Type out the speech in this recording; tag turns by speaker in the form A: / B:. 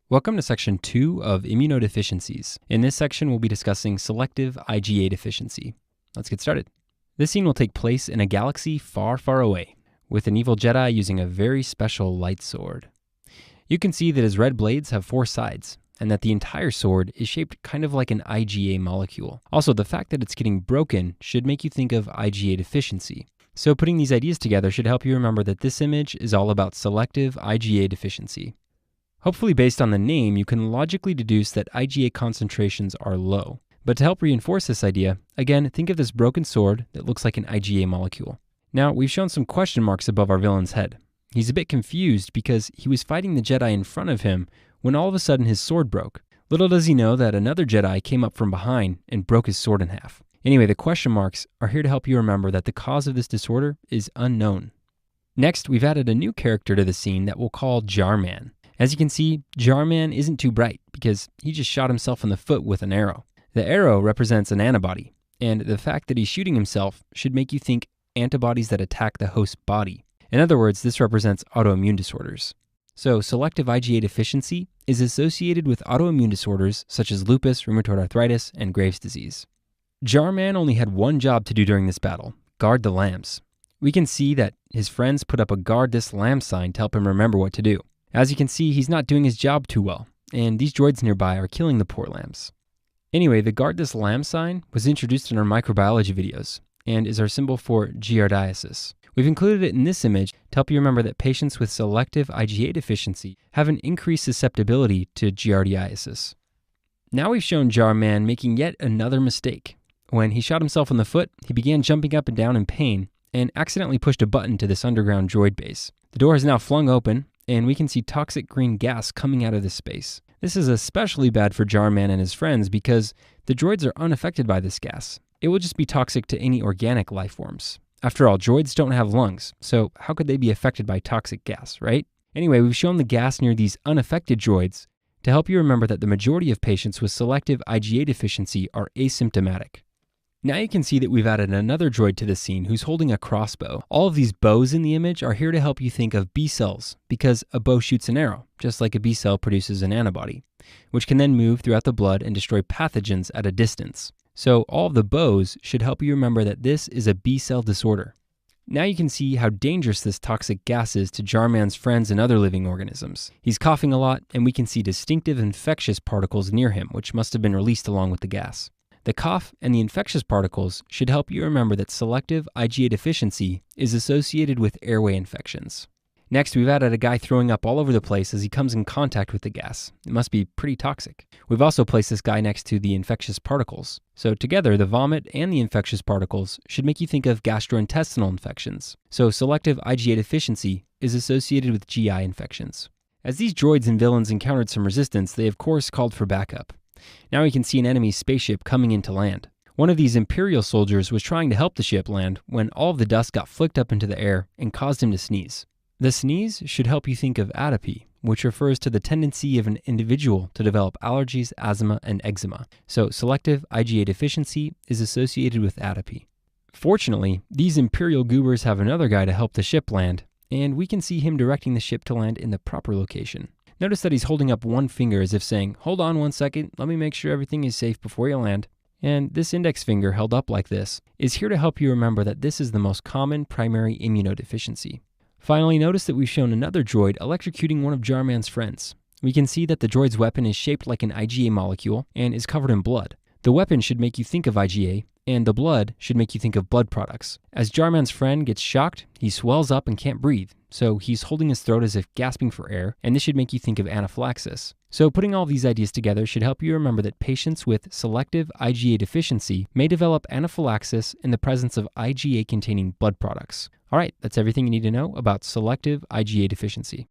A: Welcome to section 2 of immunodeficiencies. In this section, we'll be discussing selective IgA deficiency. Let's get started. This scene will take place in a galaxy far, far away, with an evil Jedi using a very special light sword. You can see that his red blades have 4 sides, and that the entire sword is shaped kind of like an IgA molecule. Also, the fact that it's getting broken should make you think of IgA deficiency. So putting these ideas together should help you remember that this image is all about selective IgA deficiency. Hopefully based on the name, you can logically deduce that IgA concentrations are low. But to help reinforce this idea, again, think of this broken sword that looks like an IgA molecule. Now, we've shown some question marks above our villain's head. He's a bit confused because he was fighting the Jedi in front of him when all of a sudden his sword broke. Little does he know that another Jedi came up from behind and broke his sword in half. Anyway, the question marks are here to help you remember that the cause of this disorder is unknown. Next, we've added a new character to the scene that we'll call Jarman. As you can see, Jarman isn't too bright because he just shot himself in the foot with an arrow. The arrow represents an antibody, and the fact that he's shooting himself should make you think antibodies that attack the host body. In other words, this represents autoimmune disorders. So selective IgA deficiency is associated with autoimmune disorders such as lupus, rheumatoid arthritis, and Graves' disease. Jarman only had one job to do during this battle: guard the lambs. We can see that his friends put up a guard this lamb sign to help him remember what to do. As you can see, he's not doing his job too well, and these droids nearby are killing the poor lambs. Anyway, the guard this lamb sign was introduced in our microbiology videos and is our symbol for giardiasis. We've included it in this image to help you remember that patients with selective IgA deficiency have an increased susceptibility to giardiasis. Now we've shown Jarman making yet another mistake. When he shot himself in the foot, he began jumping up and down in pain and accidentally pushed a button to this underground droid base. The door is now flung open, and we can see toxic green gas coming out of this space. This is especially bad for Jarman and his friends because the droids are unaffected by this gas. It will just be toxic to any organic life forms. After all, droids don't have lungs, so how could they be affected by toxic gas, right? Anyway, we've shown the gas near these unaffected droids to help you remember that the majority of patients with selective IgA deficiency are asymptomatic. Now you can see that we've added another droid to the scene who's holding a crossbow. All of these bows in the image are here to help you think of B cells because a bow shoots an arrow, just like a B cell produces an antibody, which can then move throughout the blood and destroy pathogens at a distance. So all of the bows should help you remember that this is a B cell disorder. Now you can see how dangerous this toxic gas is to Jarman's friends and other living organisms. He's coughing a lot, and we can see distinctive infectious particles near him, which must have been released along with the gas. The cough and the infectious particles should help you remember that selective IgA deficiency is associated with airway infections. Next, we've added a guy throwing up all over the place as he comes in contact with the gas. It must be pretty toxic. We've also placed this guy next to the infectious particles. So together, the vomit and the infectious particles should make you think of gastrointestinal infections. So selective IgA deficiency is associated with GI infections. As these droids and villains encountered some resistance, they of course called for backup. Now we can see an enemy spaceship coming into land. One of these Imperial soldiers was trying to help the ship land when all of the dust got flicked up into the air and caused him to sneeze. The sneeze should help you think of atopy, which refers to the tendency of an individual to develop allergies, asthma, and eczema. So selective IgA deficiency is associated with atopy. Fortunately, these Imperial goobers have another guy to help the ship land, and we can see him directing the ship to land in the proper location. Notice that he's holding up one finger as if saying, "Hold on 1 second, let me make sure everything is safe before you land." And this index finger held up like this is here to help you remember that this is the most common primary immunodeficiency. Finally, notice that we've shown another droid electrocuting one of Jarman's friends. We can see that the droid's weapon is shaped like an IgA molecule and is covered in blood. The weapon should make you think of IgA, and the blood should make you think of blood products. As Jarman's friend gets shocked, he swells up and can't breathe, so he's holding his throat as if gasping for air, and this should make you think of anaphylaxis. So putting all these ideas together should help you remember that patients with selective IgA deficiency may develop anaphylaxis in the presence of IgA-containing blood products. All right, that's everything you need to know about selective IgA deficiency.